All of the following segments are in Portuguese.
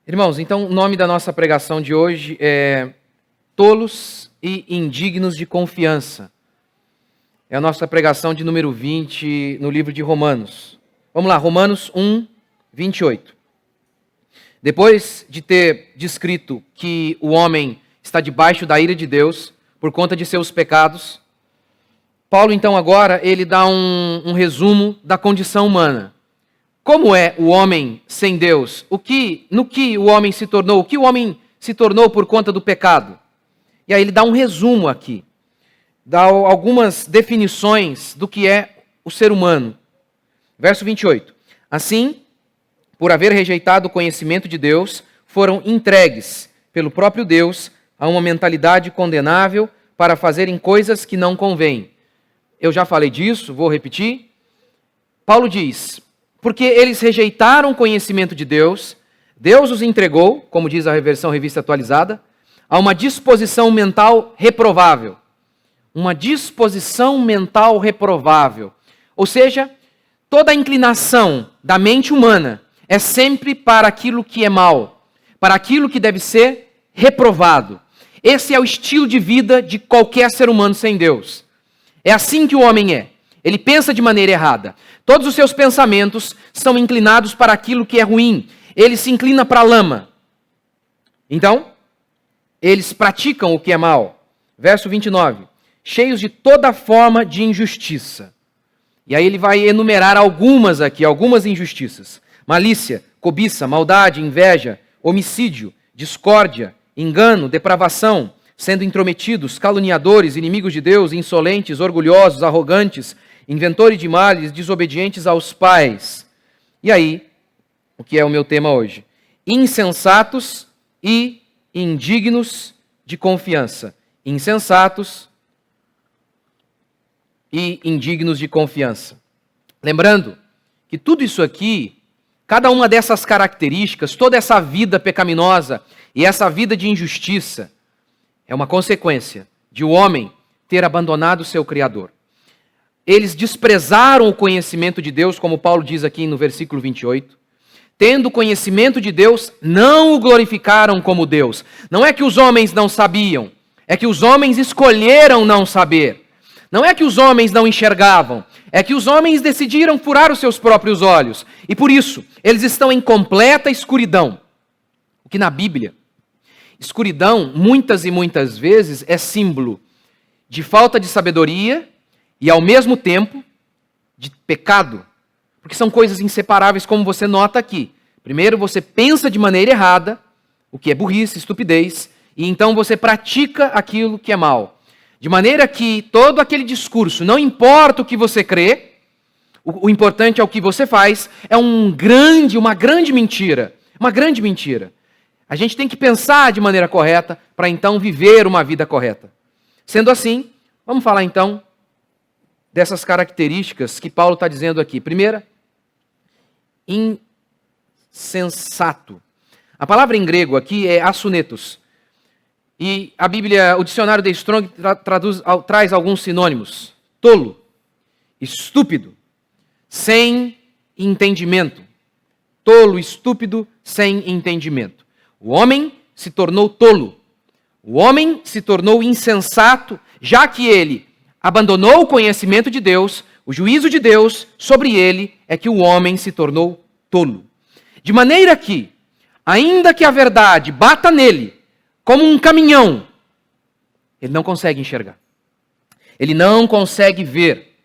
Irmãos, então o nome da nossa pregação de hoje é Tolos e Indignos de Confiança. É a nossa pregação de número 20 no livro de Romanos. Vamos lá, Romanos 1, 28. Depois de ter descrito que o homem está debaixo da ira de Deus por conta de seus pecados, Paulo então agora ele dá um resumo da condição humana. Como é o homem sem Deus? No que o homem se tornou? O que o homem se tornou por conta do pecado? E aí ele dá um resumo aqui. Dá algumas definições do que é o ser humano. Verso 28. Assim, por haver rejeitado o conhecimento de Deus, foram entregues pelo próprio Deus a uma mentalidade condenável para fazerem coisas que não convêm. Eu já falei disso, vou repetir. Paulo diz: porque eles rejeitaram o conhecimento de Deus, Deus os entregou, como diz a versão Revista Atualizada, a uma disposição mental reprovável. Uma disposição mental reprovável. Ou seja, toda a inclinação da mente humana é sempre para aquilo que é mal, para aquilo que deve ser reprovado. Esse é o estilo de vida de qualquer ser humano sem Deus. É assim que o homem é. Ele pensa de maneira errada. Todos os seus pensamentos são inclinados para aquilo que é ruim. Ele se inclina para a lama. Então, eles praticam o que é mal. Verso 29. Cheios de toda forma de injustiça. E aí ele vai enumerar algumas injustiças. Malícia, cobiça, maldade, inveja, homicídio, discórdia, engano, depravação, sendo intrometidos, caluniadores, inimigos de Deus, insolentes, orgulhosos, arrogantes, inventores de males, desobedientes aos pais. E aí, o que é o meu tema hoje? Insensatos e indignos de confiança. Insensatos e indignos de confiança. Lembrando que tudo isso aqui, cada uma dessas características, toda essa vida pecaminosa e essa vida de injustiça, é uma consequência de o homem ter abandonado o seu Criador. Eles desprezaram o conhecimento de Deus, como Paulo diz aqui no versículo 28. Tendo conhecimento de Deus, não o glorificaram como Deus. Não é que os homens não sabiam, é que os homens escolheram não saber. Não é que os homens não enxergavam, é que os homens decidiram furar os seus próprios olhos. E por isso, eles estão em completa escuridão. O que na Bíblia, escuridão, muitas e muitas vezes, é símbolo de falta de sabedoria e, ao mesmo tempo, de pecado. Porque são coisas inseparáveis, como você nota aqui. Primeiro, você pensa de maneira errada, o que é burrice, estupidez, e então você pratica aquilo que é mal. De maneira que todo aquele discurso, não importa o que você crê, o importante é o que você faz, é uma grande mentira. Uma grande mentira. A gente tem que pensar de maneira correta para então viver uma vida correta. Sendo assim, vamos falar então dessas características que Paulo está dizendo aqui. Primeira, insensato. A palavra em grego aqui é asunetos. E a Bíblia, o dicionário de Strong traz alguns sinônimos. Tolo, estúpido, sem entendimento. Tolo, estúpido, sem entendimento. O homem se tornou tolo. O homem se tornou insensato, já que ele abandonou o conhecimento de Deus, o juízo de Deus sobre ele é que o homem se tornou tolo. De maneira que, ainda que a verdade bata nele como um caminhão, ele não consegue enxergar. Ele não consegue ver.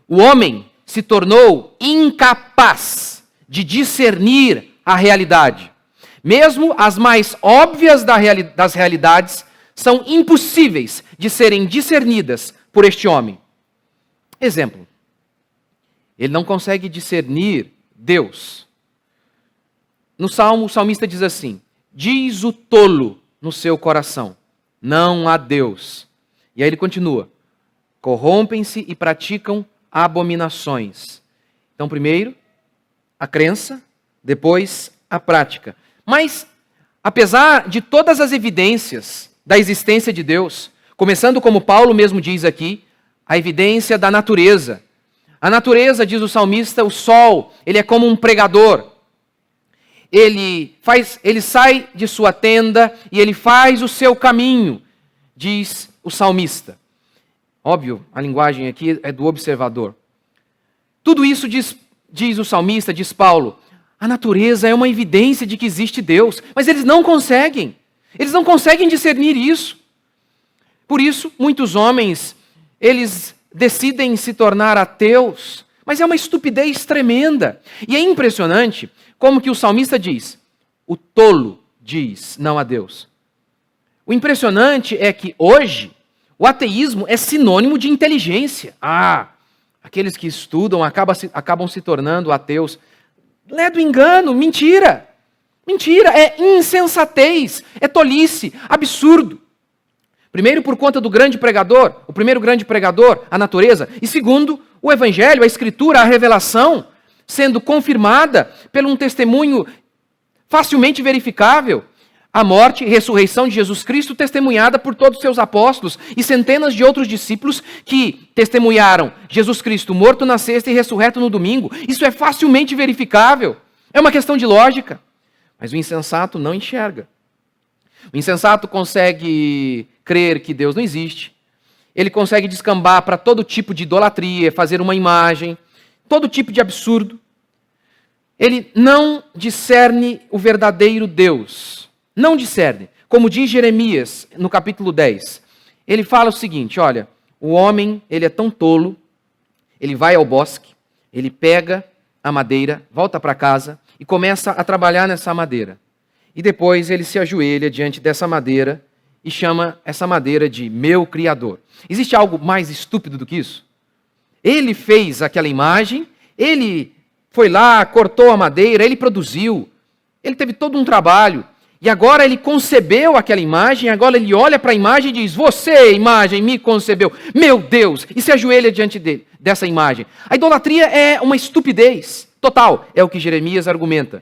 O homem se tornou incapaz de discernir a realidade. Mesmo as mais óbvias das realidades são impossíveis de serem discernidas por este homem. Exemplo, ele não consegue discernir Deus. No Salmo, o salmista diz assim: diz o tolo no seu coração, não há Deus. E aí ele continua: corrompem-se e praticam abominações. Então, primeiro, a crença, depois, a prática. Mas, apesar de todas as evidências da existência de Deus, começando como Paulo mesmo diz aqui, a evidência da natureza. A natureza, diz o salmista, o sol, ele é como um pregador. ele sai de sua tenda e ele faz o seu caminho, diz o salmista. Óbvio, a linguagem aqui é do observador. Tudo isso diz o salmista, diz Paulo, a natureza é uma evidência de que existe Deus, mas eles não conseguem discernir isso. Por isso, muitos homens, eles decidem se tornar ateus, mas é uma estupidez tremenda. E é impressionante como que o salmista diz, o tolo diz não a Deus. O impressionante é que hoje, o ateísmo é sinônimo de inteligência. Aqueles que estudam acabam se tornando ateus. Ledo engano, mentira. Mentira, é insensatez, é tolice, absurdo. Primeiro, por conta do grande pregador, o primeiro grande pregador, a natureza. E segundo, o evangelho, a escritura, a revelação, sendo confirmada por um testemunho facilmente verificável. A morte e ressurreição de Jesus Cristo testemunhada por todos os seus apóstolos e centenas de outros discípulos que testemunharam Jesus Cristo morto na sexta e ressurreto no domingo. Isso é facilmente verificável. É uma questão de lógica. Mas o insensato não enxerga. O insensato consegue crer que Deus não existe. Ele consegue descambar para todo tipo de idolatria, fazer uma imagem, todo tipo de absurdo. Ele não discerne o verdadeiro Deus. Não discerne. Como diz Jeremias no capítulo 10. Ele fala o seguinte, olha, o homem, ele é tão tolo, ele vai ao bosque, ele pega a madeira, volta para casa e começa a trabalhar nessa madeira. E depois ele se ajoelha diante dessa madeira e chama essa madeira de meu Criador. Existe algo mais estúpido do que isso? Ele fez aquela imagem, ele foi lá, cortou a madeira, ele produziu, ele teve todo um trabalho. E agora ele concebeu aquela imagem, agora ele olha para a imagem e diz, você, imagem, me concebeu, meu Deus, e se ajoelha diante dessa imagem. A idolatria é uma estupidez total, é o que Jeremias argumenta.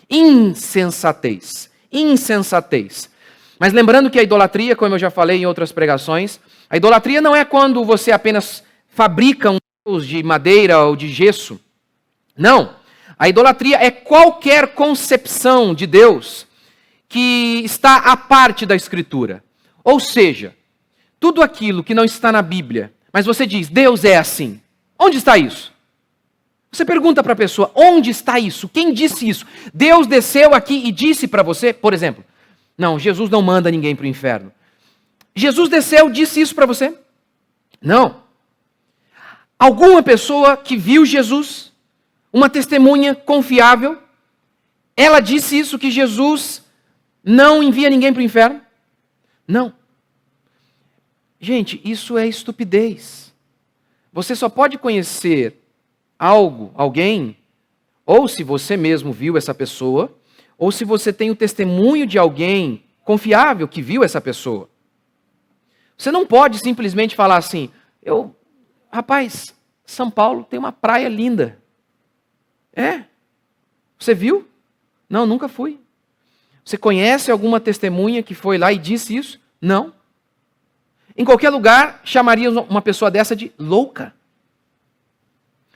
Insensatez, insensatez. Mas lembrando que a idolatria, como eu já falei em outras pregações, a idolatria não é quando você apenas fabrica um Deus de madeira ou de gesso. Não, a idolatria é qualquer concepção de Deus que está à parte da Escritura. Ou seja, tudo aquilo que não está na Bíblia, mas você diz, Deus é assim. Onde está isso? Você pergunta para a pessoa, onde está isso? Quem disse isso? Deus desceu aqui e disse para você, por exemplo, não, Jesus não manda ninguém para o inferno. Jesus desceu e disse isso para você? Não. Alguma pessoa que viu Jesus, uma testemunha confiável, ela disse isso, que Jesus não envia ninguém para o inferno? Não. Gente, isso é estupidez. Você só pode conhecer alguém, ou se você mesmo viu essa pessoa, ou se você tem o testemunho de alguém confiável que viu essa pessoa. Você não pode simplesmente falar assim, rapaz, São Paulo tem uma praia linda. É? Você viu? Não, nunca fui. Você conhece alguma testemunha que foi lá e disse isso? Não. Em qualquer lugar, chamaria uma pessoa dessa de louca.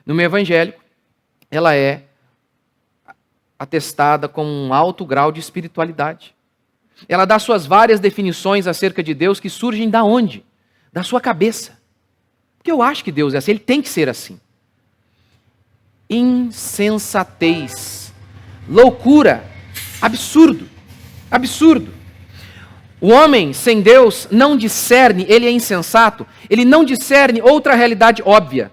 No meio evangélico, ela é atestada com um alto grau de espiritualidade. Ela dá suas várias definições acerca de Deus que surgem da onde? Da sua cabeça. Porque eu acho que Deus é assim, ele tem que ser assim. Insensatez, loucura, absurdo, absurdo. O homem sem Deus não discerne, ele é insensato, ele não discerne outra realidade óbvia.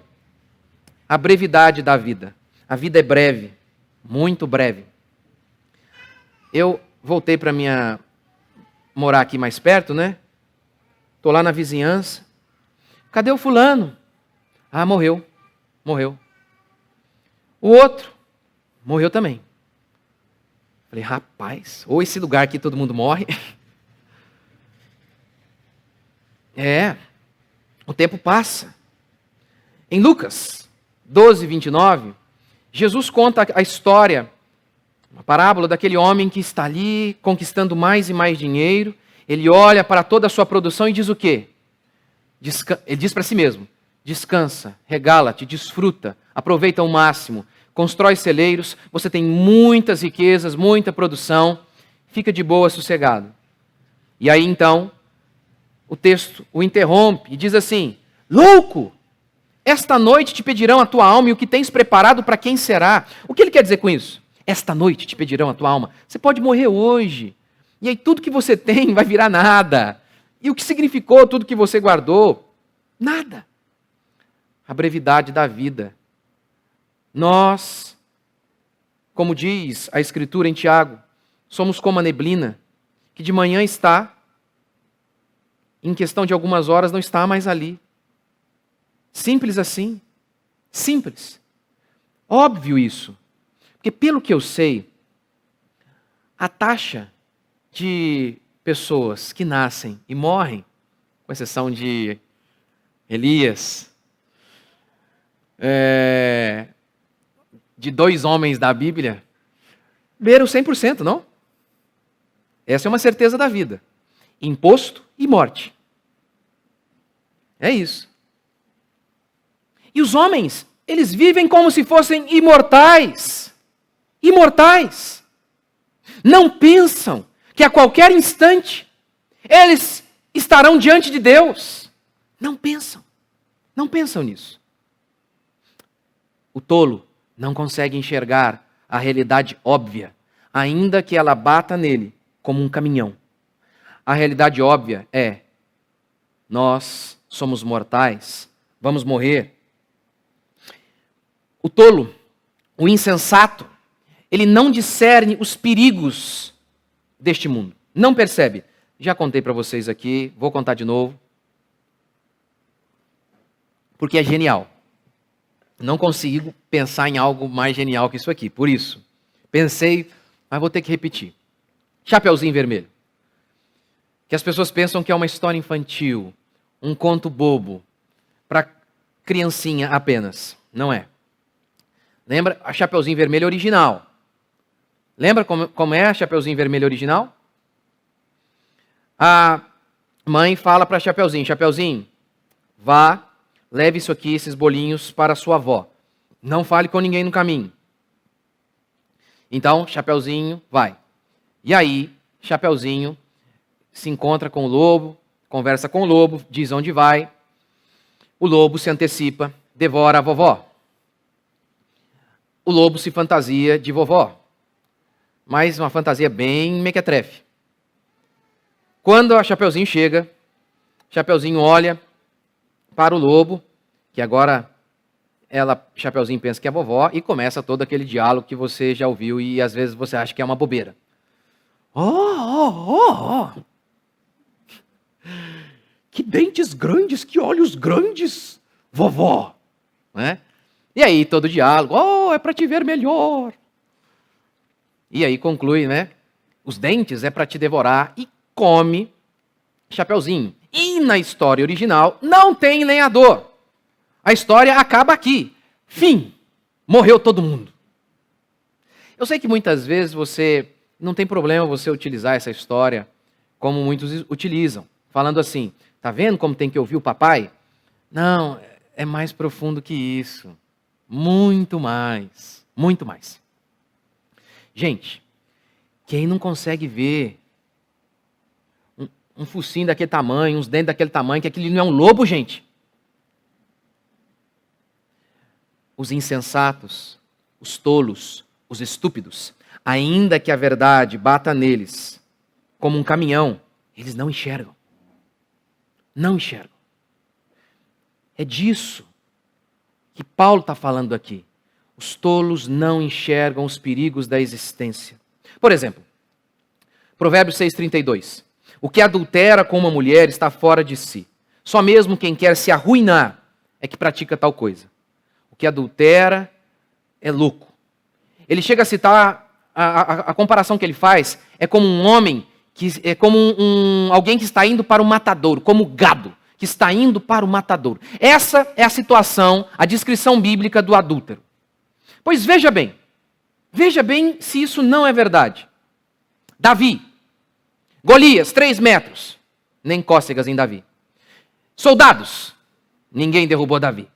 A brevidade da vida. A vida é breve, muito breve. Eu voltei para morar aqui mais perto, né? Estou lá na vizinhança. Cadê o fulano? Ah, morreu. O outro morreu também. Falei, rapaz, ou esse lugar aqui todo mundo morre. O tempo passa. Em Lucas 12, 29, Jesus conta a história, uma parábola daquele homem que está ali conquistando mais e mais dinheiro. Ele olha para toda a sua produção e diz o quê? Ele diz para si mesmo, descansa, regala-te, desfruta, aproveita ao máximo. constrói celeiros, você tem muitas riquezas, muita produção, fica de boa, sossegado. E aí então, o texto o interrompe e diz assim: louco! Esta noite te pedirão a tua alma e o que tens preparado para quem será? O que ele quer dizer com isso? Esta noite te pedirão a tua alma. Você pode morrer hoje. E aí tudo que você tem vai virar nada. E o que significou tudo que você guardou? Nada. A brevidade da vida. Nós, como diz a Escritura em Tiago, somos como a neblina, que de manhã está, em questão de algumas horas não está mais ali. Simples assim. Simples. Óbvio isso. Porque pelo que eu sei, a taxa de pessoas que nascem e morrem, com exceção de Elias, de 2 homens da Bíblia, beira o 100%, não? Essa é uma certeza da vida. Imposto e morte. É isso. E os homens, eles vivem como se fossem imortais. Imortais. Não pensam que a qualquer instante eles estarão diante de Deus. Não pensam. Não pensam nisso. O tolo não consegue enxergar a realidade óbvia, ainda que ela bata nele como um caminhão. A realidade óbvia é: nós somos mortais, vamos morrer. O tolo, o insensato, ele não discerne os perigos deste mundo. Não percebe. Já contei para vocês aqui, vou contar de novo. Porque é genial. Não consigo pensar em algo mais genial que isso aqui. Por isso, pensei, mas vou ter que repetir. Chapeuzinho Vermelho. Que as pessoas pensam que é uma história infantil, um conto bobo, para criancinha apenas. Não é. Lembra a Chapeuzinho Vermelho original? Lembra como é a Chapeuzinho Vermelho original? A mãe fala para Chapeuzinho: Chapeuzinho, vá, leve isso aqui, esses bolinhos para sua avó. Não fale com ninguém no caminho. Então, Chapeuzinho vai. E aí, Chapeuzinho se encontra com o lobo, conversa com o lobo, diz onde vai. O lobo se antecipa, devora a vovó. O lobo se fantasia de vovó. Mas uma fantasia bem mequetrefe. Quando a Chapeuzinho chega, Chapeuzinho olha para o lobo, que agora Chapeuzinho pensa que é vovó, e começa todo aquele diálogo que você já ouviu e às vezes você acha que é uma bobeira. Que dentes grandes, que olhos grandes, vovó. Né? E aí todo diálogo, é para te ver melhor. E aí conclui, né? Os dentes é para te devorar e come Chapeuzinho. E na história original não tem lenhador. A história acaba aqui. Fim. Morreu todo mundo. Eu sei que muitas vezes não tem problema você utilizar essa história como muitos utilizam, falando assim: tá vendo como tem que ouvir o papai? Não, é mais profundo que isso. Muito mais. Muito mais. Gente, quem não consegue ver um focinho daquele tamanho, uns dentes daquele tamanho, que aquilo não é um lobo, gente? Os insensatos, os tolos, os estúpidos, ainda que a verdade bata neles como um caminhão, eles não enxergam. Não enxergam. É disso que Paulo está falando aqui. Os tolos não enxergam os perigos da existência. Por exemplo, Provérbios 6,32. O que adultera com uma mulher está fora de si. Só mesmo quem quer se arruinar é que pratica tal coisa. O que adultera é louco. Ele chega a citar, a comparação que ele faz é como um homem, é como alguém que está indo para o matadouro, como gado que está indo para o matadouro. Essa é a situação, a descrição bíblica do adúltero. Pois veja bem se isso não é verdade. Davi, Golias, 3 metros, nem cócegas em Davi. Soldados, ninguém derrubou Davi.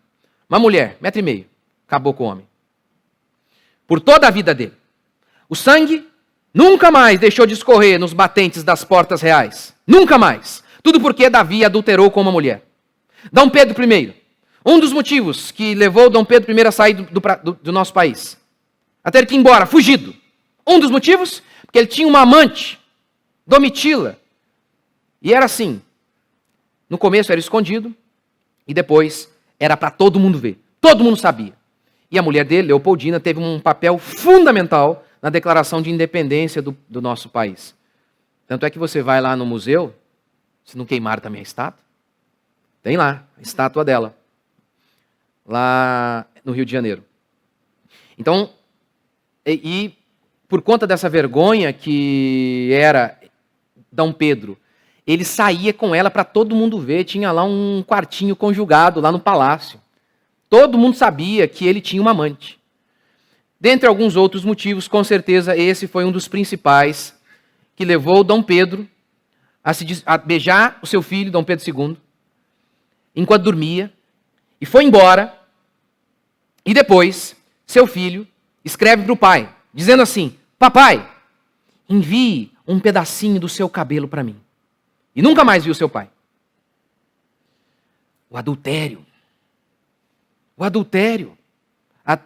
Uma mulher, 1,5 metro, acabou com o homem. por toda a vida dele. O sangue nunca mais deixou de escorrer nos batentes das portas reais. Nunca mais. Tudo porque Davi adulterou com uma mulher. Dom Pedro I. Um dos motivos que levou Dom Pedro I a sair do nosso país. A ter que ir embora, fugido. Um dos motivos, porque ele tinha uma amante, Domitila. E era assim. No começo era escondido, e depois era para todo mundo ver. Todo mundo sabia. E a mulher dele, Leopoldina, teve um papel fundamental na declaração de independência do nosso país. Tanto é que você vai lá no museu, se não queimar também a estátua, tem lá a estátua dela, lá no Rio de Janeiro. Então, e por conta dessa vergonha que era Dom Pedro, ele saía com ela para todo mundo ver, tinha lá um quartinho conjugado lá no palácio. Todo mundo sabia que ele tinha uma amante. Dentre alguns outros motivos, com certeza esse foi um dos principais que levou Dom Pedro a beijar o seu filho, Dom Pedro II, enquanto dormia, e foi embora. E depois, seu filho escreve para o pai, dizendo assim: papai, envie um pedacinho do seu cabelo para mim. E nunca mais viu seu pai. O adultério. O adultério.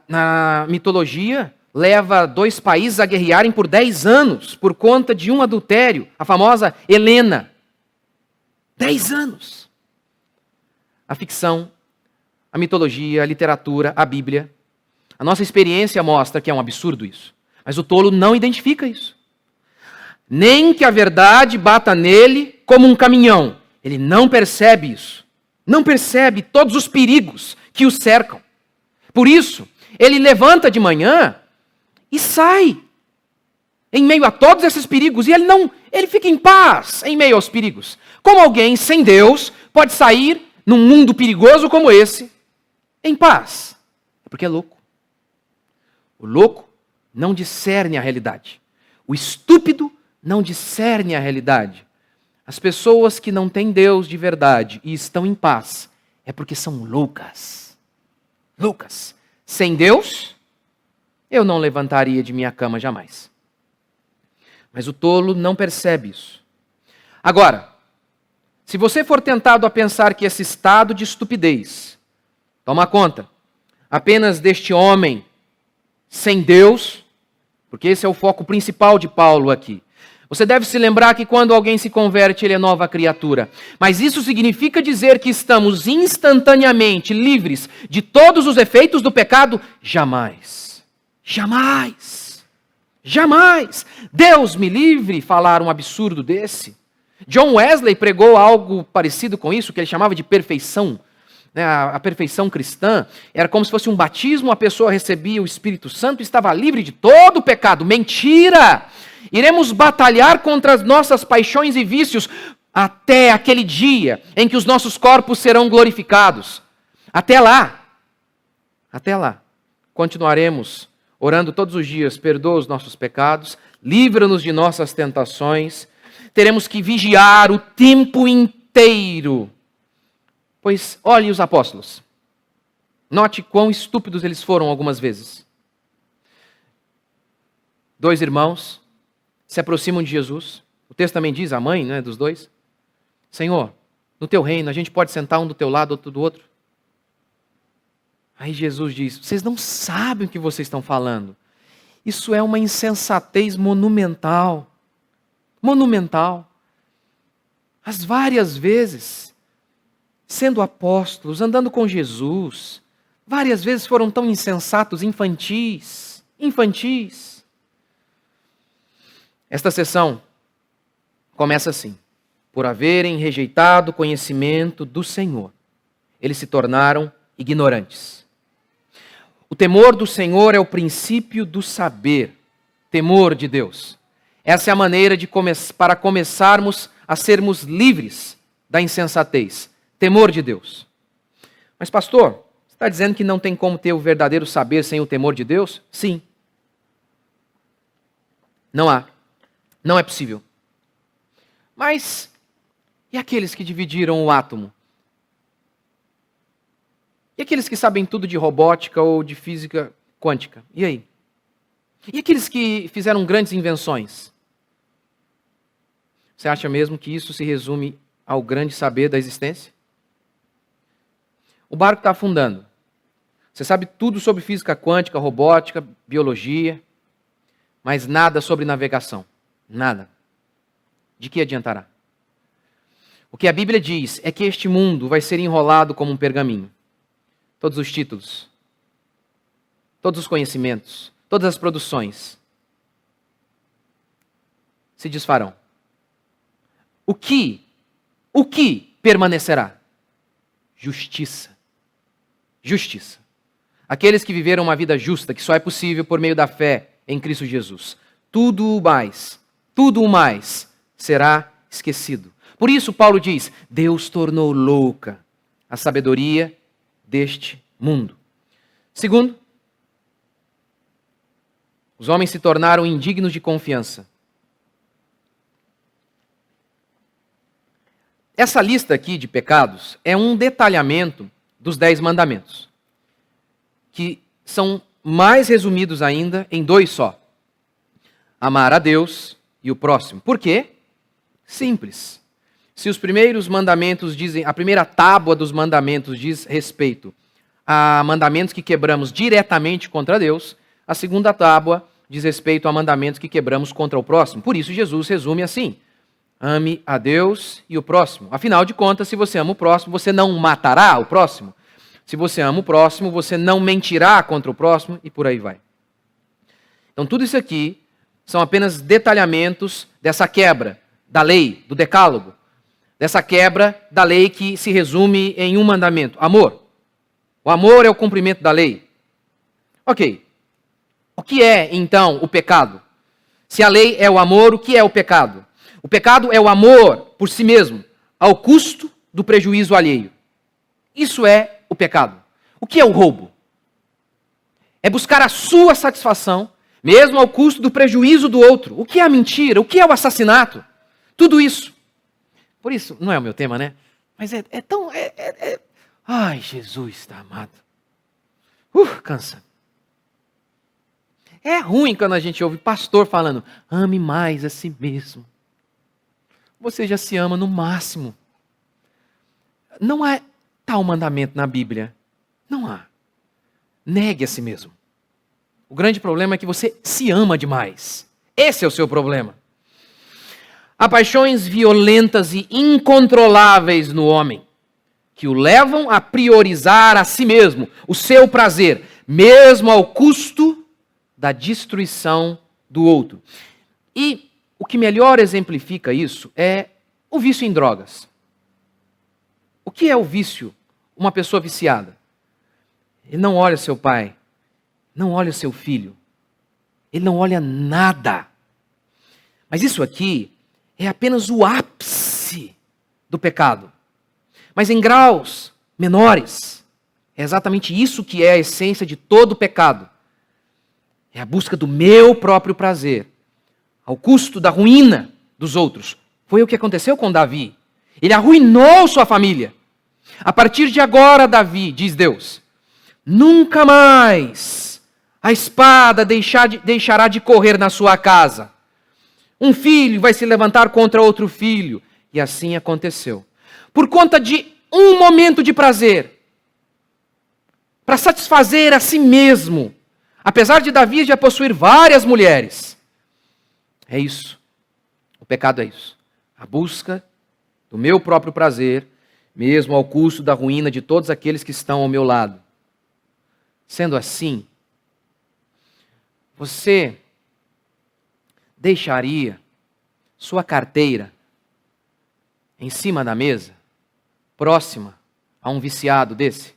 Na mitologia, leva 2 países a guerrearem por 10 anos por conta de um adultério. A famosa Helena. 10 anos. A ficção, a mitologia, a literatura, a Bíblia. A nossa experiência mostra que é um absurdo isso. Mas o tolo não identifica isso. Nem que a verdade bata nele como um caminhão. Ele não percebe isso. Não percebe todos os perigos que o cercam. Por isso, ele levanta de manhã e sai em meio a todos esses perigos. E ele fica em paz em meio aos perigos. Como alguém sem Deus pode sair num mundo perigoso como esse em paz? É porque é louco. O louco não discerne a realidade. O estúpido não discerne a realidade. As pessoas que não têm Deus de verdade e estão em paz é porque são loucas. Loucas. Sem Deus, eu não levantaria de minha cama jamais. Mas o tolo não percebe isso. Agora, se você for tentado a pensar que esse estado de estupidez toma conta apenas deste homem sem Deus, porque esse é o foco principal de Paulo aqui. Você deve se lembrar que quando alguém se converte, ele é nova criatura. Mas isso significa dizer que estamos instantaneamente livres de todos os efeitos do pecado? Jamais. Jamais. Jamais. Deus me livre falar um absurdo desse. John Wesley pregou algo parecido com isso, que ele chamava de perfeição. A perfeição cristã era como se fosse um batismo, a pessoa recebia o Espírito Santo e estava livre de todo o pecado. Mentira! Iremos batalhar contra as nossas paixões e vícios até aquele dia em que os nossos corpos serão glorificados. Até lá, continuaremos orando todos os dias: perdoa os nossos pecados, livra-nos de nossas tentações. Teremos que vigiar o tempo inteiro. Pois olhe os apóstolos. Note quão estúpidos eles foram algumas vezes. 2 irmãos se aproximam de Jesus. O texto também diz, a mãe, dos 2. Senhor, no teu reino a gente pode sentar um do teu lado, outro do outro. Aí Jesus diz, vocês não sabem o que vocês estão falando. Isso é uma insensatez monumental. Monumental. As várias vezes, sendo apóstolos, andando com Jesus, várias vezes foram tão insensatos, infantis. Esta sessão começa assim: por haverem rejeitado o conhecimento do Senhor, eles se tornaram ignorantes. O temor do Senhor é o princípio do saber, temor de Deus. Essa é a maneira para começarmos a sermos livres da insensatez, temor de Deus. Mas pastor, você está dizendo que não tem como ter o verdadeiro saber sem o temor de Deus? Sim. Não há. Não é possível. Mas, e aqueles que dividiram o átomo? E aqueles que sabem tudo de robótica ou de física quântica? E aí? E aqueles que fizeram grandes invenções? Você acha mesmo que isso se resume ao grande saber da existência? O barco está afundando. Você sabe tudo sobre física quântica, robótica, biologia, mas nada sobre navegação. Nada. De que adiantará? O que a Bíblia diz é que este mundo vai ser enrolado como um pergaminho. Todos os títulos, todos os conhecimentos, todas as produções se desfarão. O que permanecerá? Justiça. Justiça. Aqueles que viveram uma vida justa, que só é possível por meio da fé em Cristo Jesus. Tudo o mais será esquecido. Por isso Paulo diz, Deus tornou louca a sabedoria deste mundo. Segundo, os homens se tornaram indignos de confiança. Essa lista aqui de pecados é um detalhamento dos 10 mandamentos, que são mais resumidos ainda em 2 só. Amar a Deus e o próximo. Por quê? Simples. Se os primeiros mandamentos dizem, a primeira tábua dos mandamentos diz respeito a mandamentos que quebramos diretamente contra Deus, a segunda tábua diz respeito a mandamentos que quebramos contra o próximo. Por isso Jesus resume assim: ame a Deus e o próximo. Afinal de contas, se você ama o próximo, você não matará o próximo. Se você ama o próximo, você não mentirá contra o próximo e por aí vai. Então tudo isso aqui são apenas detalhamentos dessa quebra da lei, do decálogo. Dessa quebra da lei que se resume em um mandamento: amor. O amor é o cumprimento da lei. Ok. O que é, então, o pecado? Se a lei é o amor, o que é o pecado? O pecado é o amor por si mesmo, ao custo do prejuízo alheio. Isso é o pecado. O que é o roubo? É buscar a sua satisfação, mesmo ao custo do prejuízo do outro. O que é a mentira? O que é o assassinato? Tudo isso. Por isso, não é o meu tema, né? Mas é tão... Ai, Jesus está amado. Cansa. É ruim quando a gente ouve pastor falando, ame mais a si mesmo. Você já se ama no máximo. Não há tal mandamento na Bíblia. Não há. Negue a si mesmo. O grande problema é que você se ama demais. Esse é o seu problema. Há paixões violentas e incontroláveis no homem, que o levam a priorizar a si mesmo, o seu prazer, mesmo ao custo da destruição do outro. E o que melhor exemplifica isso é o vício em drogas. O que é o vício? Uma pessoa viciada. Ele não olha seu pai, não olha seu filho, ele não olha nada. Mas isso aqui é apenas o ápice do pecado. Mas em graus menores, é exatamente isso que é a essência de todo pecado. É a busca do meu próprio prazer, ao custo da ruína dos outros. Foi o que aconteceu com Davi. Ele arruinou sua família. A partir de agora, Davi, diz Deus, nunca mais a espada deixará de correr na sua casa. Um filho vai se levantar contra outro filho. E assim aconteceu. Por conta de um momento de prazer, para satisfazer a si mesmo, apesar de Davi já possuir várias mulheres. É isso. O pecado é isso. A busca do meu próprio prazer, mesmo ao custo da ruína de todos aqueles que estão ao meu lado. Sendo assim, você deixaria sua carteira em cima da mesa, próxima a um viciado desse?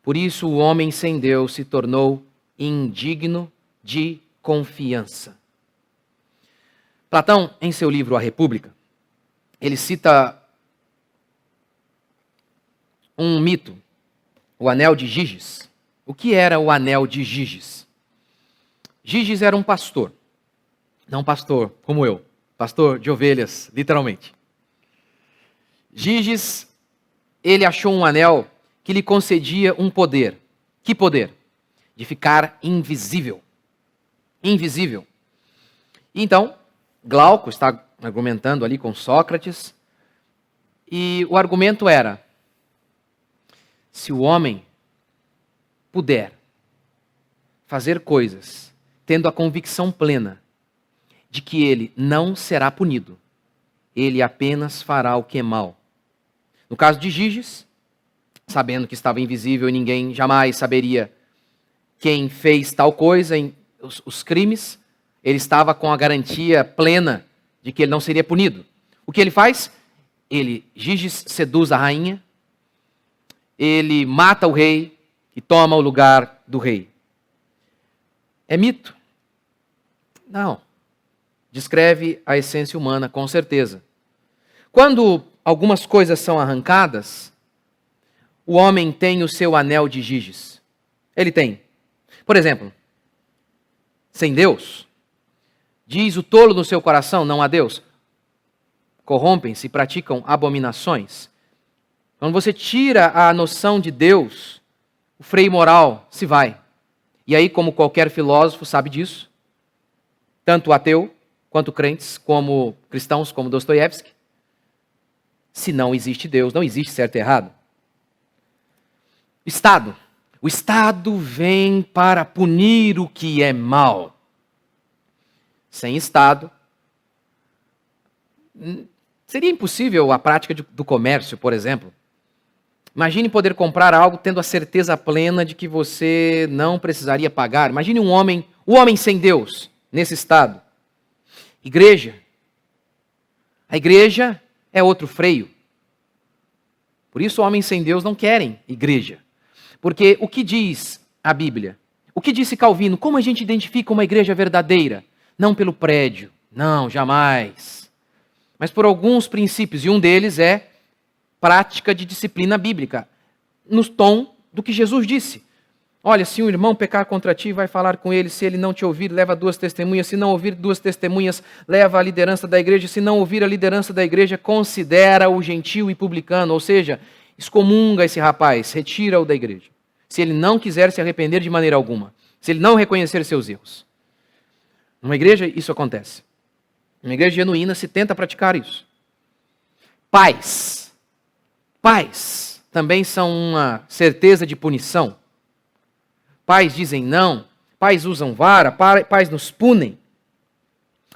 Por isso o homem sem Deus se tornou indigno de confiança. Platão, em seu livro A República, ele cita um mito, o Anel de Giges. O que era o Anel de Giges? Giges era um pastor. Não pastor como eu, pastor de ovelhas, literalmente. Giges, ele achou um anel que lhe concedia um poder. Que poder? de ficar invisível. Invisível. Então, Glauco está argumentando ali com Sócrates, e o argumento era: se o homem puder fazer coisas tendo a convicção plena de que ele não será punido, ele apenas fará o que é mal. No caso de Giges, sabendo que estava invisível e ninguém jamais saberia quem fez tal coisa, os crimes, ele estava com a garantia plena de que ele não seria punido. O que ele faz? Giges seduz a rainha, ele mata o rei e toma o lugar do rei. É mito? Não. Descreve a essência humana, com certeza. Quando algumas coisas são arrancadas, o homem tem o seu anel de Giges. Ele tem. Por exemplo, sem Deus, diz o tolo no seu coração, não há Deus. Corrompem-se e praticam abominações. Quando você tira a noção de Deus, o freio moral se vai. E aí, como qualquer filósofo sabe disso, tanto ateu, quanto crentes, como cristãos, como Dostoiévski, se não existe Deus, não existe certo e errado. Estado. O Estado vem para punir o que é mal. Sem Estado, seria impossível a prática do comércio, por exemplo. Imagine poder comprar algo tendo a certeza plena de que você não precisaria pagar. Imagine o homem sem Deus, nesse estado. Igreja. A igreja é outro freio. Por isso, homens sem Deus não querem igreja. Porque o que diz a Bíblia? O que disse Calvino? Como a gente identifica uma igreja verdadeira? Não pelo prédio. Não, jamais. Mas por alguns princípios. E um deles é prática de disciplina bíblica. No tom do que Jesus disse. Olha, se um irmão pecar contra ti, vai falar com ele. Se ele não te ouvir, leva 2 testemunhas. Se não ouvir 2 testemunhas, leva a liderança da igreja. Se não ouvir a liderança da igreja, considera o gentil e publicano. Ou seja, excomunga esse rapaz, retira-o da igreja. Se ele não quiser se arrepender de maneira alguma. Se ele não reconhecer seus erros. Numa igreja, isso acontece. Numa igreja genuína, se tenta praticar isso. Pais também são uma certeza de punição. Pais dizem não, pais usam vara, pais nos punem.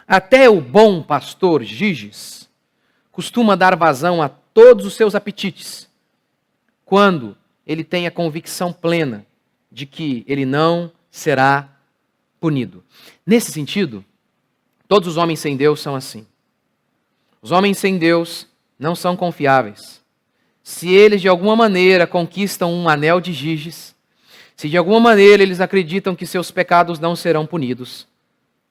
Até o bom pastor Giges costuma dar vazão a todos os seus apetites, quando ele tem a convicção plena de que ele não será punido. Nesse sentido, todos os homens sem Deus são assim. Os homens sem Deus não são confiáveis. Se eles de alguma maneira conquistam um anel de Giges, se de alguma maneira eles acreditam que seus pecados não serão punidos,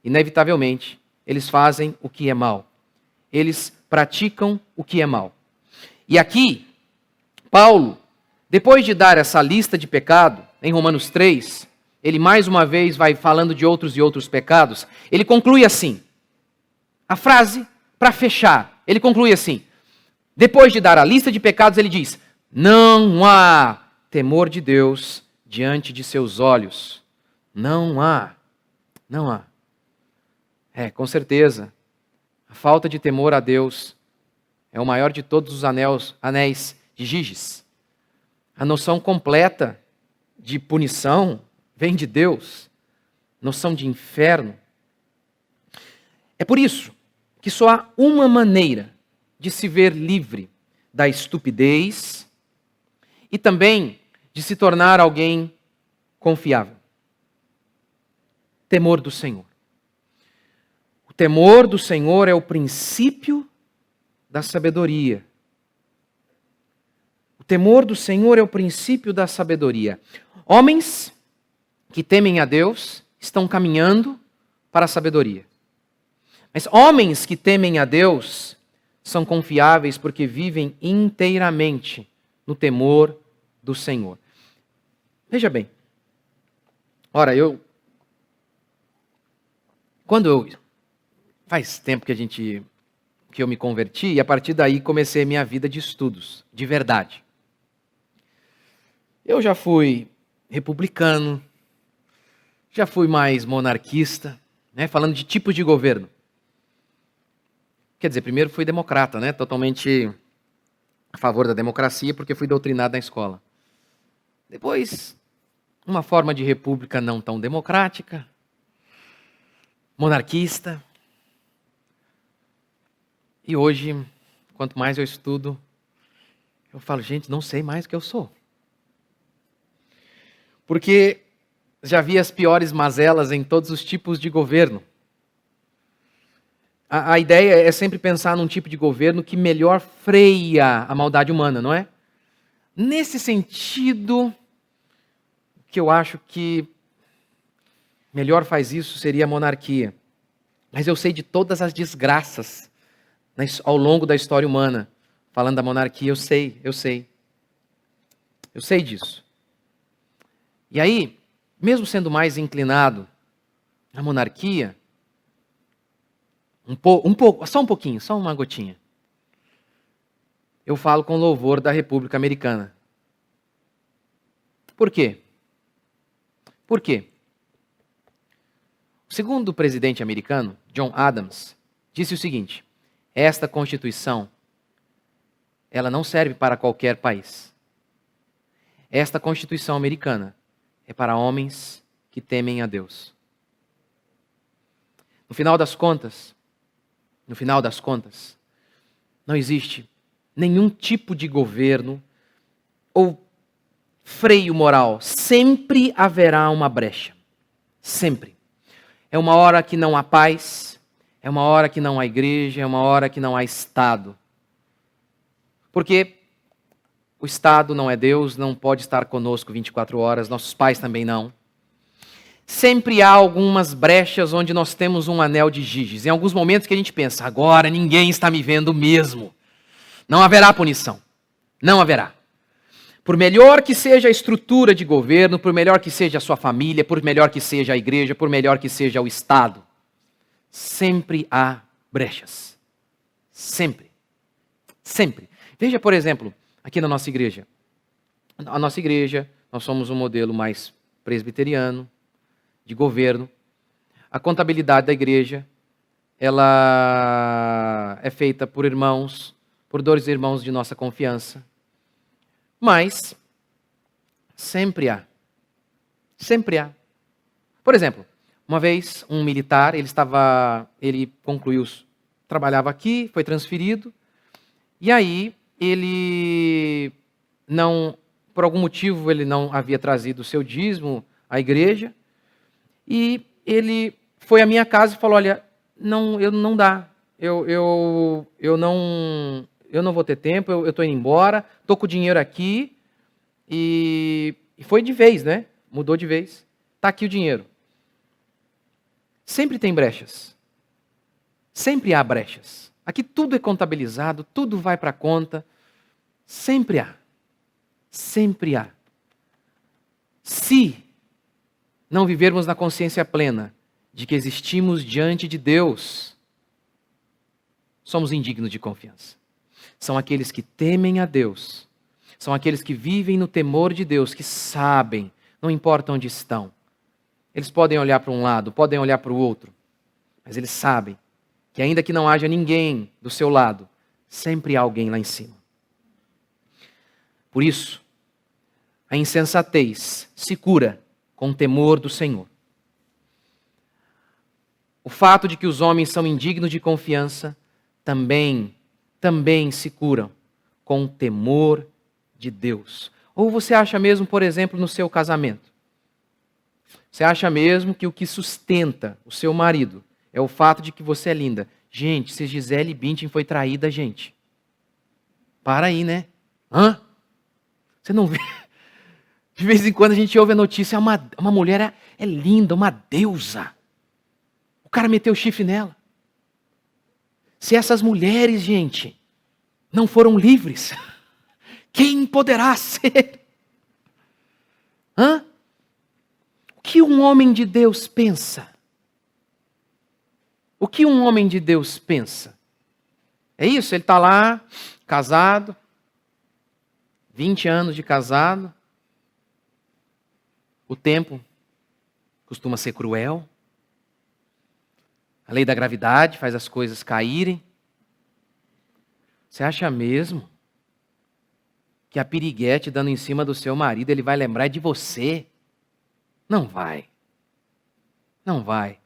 inevitavelmente eles fazem o que é mal. Eles praticam o que é mal. E aqui, Paulo, depois de dar essa lista de pecado, em Romanos 3, ele mais uma vez vai falando de outros e outros pecados, ele conclui assim, a frase para fechar, ele conclui assim, depois de dar a lista de pecados, ele diz, não há temor de Deus diante de seus olhos. Não há. Com certeza, a falta de temor a Deus é o maior de todos os anéis de Giges. A noção completa de punição vem de Deus. Noção de inferno. É por isso que só há uma maneira de se ver livre da estupidez e também de se tornar alguém confiável. Temor do Senhor. O temor do Senhor é o princípio da sabedoria. O temor do Senhor é o princípio da sabedoria. Homens que temem a Deus estão caminhando para a sabedoria. Mas homens que temem a Deus são confiáveis porque vivem inteiramente no temor do Senhor. Veja bem. Ora, faz tempo que eu me converti e a partir daí comecei a minha vida de estudos, de verdade. Eu já fui republicano, Já fui mais monarquista, né? Falando de tipos de governo. Quer dizer, primeiro fui democrata, né? Totalmente a favor da democracia, porque fui doutrinado na escola. Depois, uma forma de república não tão democrática, monarquista. E hoje, quanto mais eu estudo, eu falo, gente, não sei mais o que eu sou. Porque já vi as piores mazelas em todos os tipos de governo. A ideia é sempre pensar num tipo de governo que melhor freia a maldade humana, não é? Nesse sentido, que eu acho que melhor faz isso seria a monarquia. Mas eu sei de todas as desgraças ao longo da história humana. Falando da monarquia, eu sei. Eu sei disso. E aí, mesmo sendo mais inclinado à monarquia, só um pouquinho, só uma gotinha, eu falo com louvor da República Americana. Por quê? Por quê? O segundo presidente americano, John Adams, disse o seguinte: esta Constituição, ela não serve para qualquer país. Esta Constituição americana é para homens que temem a Deus. No final das contas, não existe nenhum tipo de governo ou freio moral. Sempre haverá uma brecha. Sempre. É uma hora que não há paz, é uma hora que não há igreja, é uma hora que não há Estado. Porque o Estado não é Deus, não pode estar conosco 24 horas, nossos pais também não. Sempre há algumas brechas onde nós temos um anel de Giges. Em alguns momentos que a gente pensa, agora ninguém está me vendo mesmo. Não haverá punição. Não haverá. Por melhor que seja a estrutura de governo, por melhor que seja a sua família, por melhor que seja a igreja, por melhor que seja o Estado, sempre há brechas. Sempre. Sempre. Veja, por exemplo, aqui na nossa igreja. A nossa igreja, nós somos um modelo mais presbiteriano, de governo. A contabilidade da igreja, ela é feita por irmãos, por 2 irmãos de nossa confiança. Mas sempre há. Por exemplo, uma vez um militar, ele concluiu, trabalhava aqui, foi transferido, e aí ele não, por algum motivo, ele não havia trazido o seu dízimo à igreja, e ele foi à minha casa e falou, olha, não dá, eu não vou ter tempo, eu estou indo embora, estou com o dinheiro aqui, e foi de vez, né? Mudou de vez. Está aqui o dinheiro. Sempre tem brechas. Sempre há brechas. Aqui tudo é contabilizado, tudo vai para a conta. Sempre há. Sempre há. Se não vivermos na consciência plena de que existimos diante de Deus, somos indignos de confiança. São aqueles que temem a Deus, são aqueles que vivem no temor de Deus, que sabem, não importa onde estão. Eles podem olhar para um lado, podem olhar para o outro, mas eles sabem que ainda que não haja ninguém do seu lado, sempre há alguém lá em cima. Por isso, a insensatez se cura com o temor do Senhor. O fato de que os homens são indignos de confiança também se curam com o temor de Deus. Ou você acha mesmo, por exemplo, no seu casamento, você acha mesmo que o que sustenta o seu marido é o fato de que você é linda? Gente, se Gisele Bündchen foi traída, gente, para aí, né? Hã? Você não vê? De vez em quando a gente ouve a notícia, uma mulher é linda, uma deusa. O cara meteu o chifre nela. Se essas mulheres, gente, não foram livres, quem poderá ser? Hã? O que um homem de Deus pensa? O que um homem de Deus pensa? É isso, ele está lá, casado, 20 anos de casado. O tempo costuma ser cruel. A lei da gravidade faz as coisas caírem. Você acha mesmo que a piriguete dando em cima do seu marido, ele vai lembrar de você? Não vai. Não vai.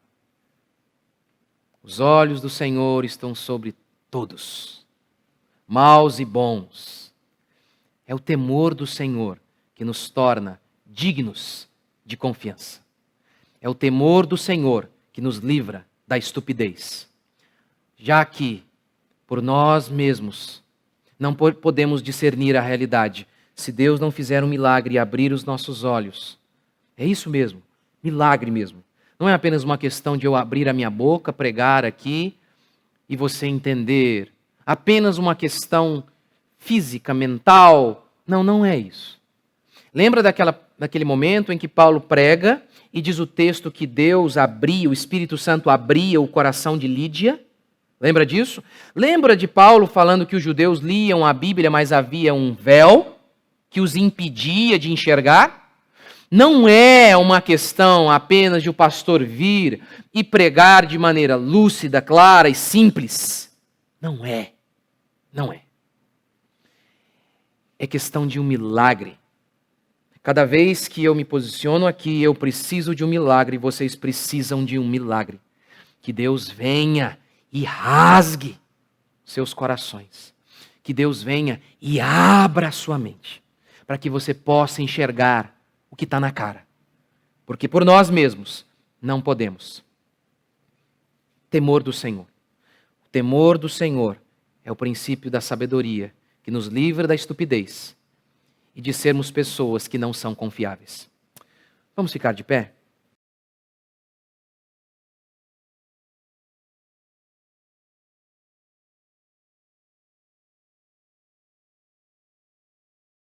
Os olhos do Senhor estão sobre todos, maus e bons. É o temor do Senhor que nos torna dignos de confiança. É o temor do Senhor que nos livra da estupidez. Já que, por nós mesmos, não podemos discernir a realidade, se Deus não fizer um milagre e abrir os nossos olhos. É isso mesmo, milagre mesmo. Não é apenas uma questão de eu abrir a minha boca, pregar aqui e você entender. Apenas uma questão física, mental. Não, não é isso. Lembra daquele momento em que Paulo prega e diz o texto que Deus abria, o Espírito Santo abria o coração de Lídia? Lembra disso? Lembra de Paulo falando que os judeus liam a Bíblia, mas havia um véu que os impedia de enxergar? Não é uma questão apenas de o pastor vir e pregar de maneira lúcida, clara e simples. Não é. Não é. É questão de um milagre. Cada vez que eu me posiciono aqui, eu preciso de um milagre, vocês precisam de um milagre. Que Deus venha e rasgue seus corações. Que Deus venha e abra a sua mente, para que você possa enxergar o que está na cara. Porque por nós mesmos não podemos. Temor do Senhor. O temor do Senhor é o princípio da sabedoria que nos livra da estupidez e de sermos pessoas que não são confiáveis. Vamos ficar de pé?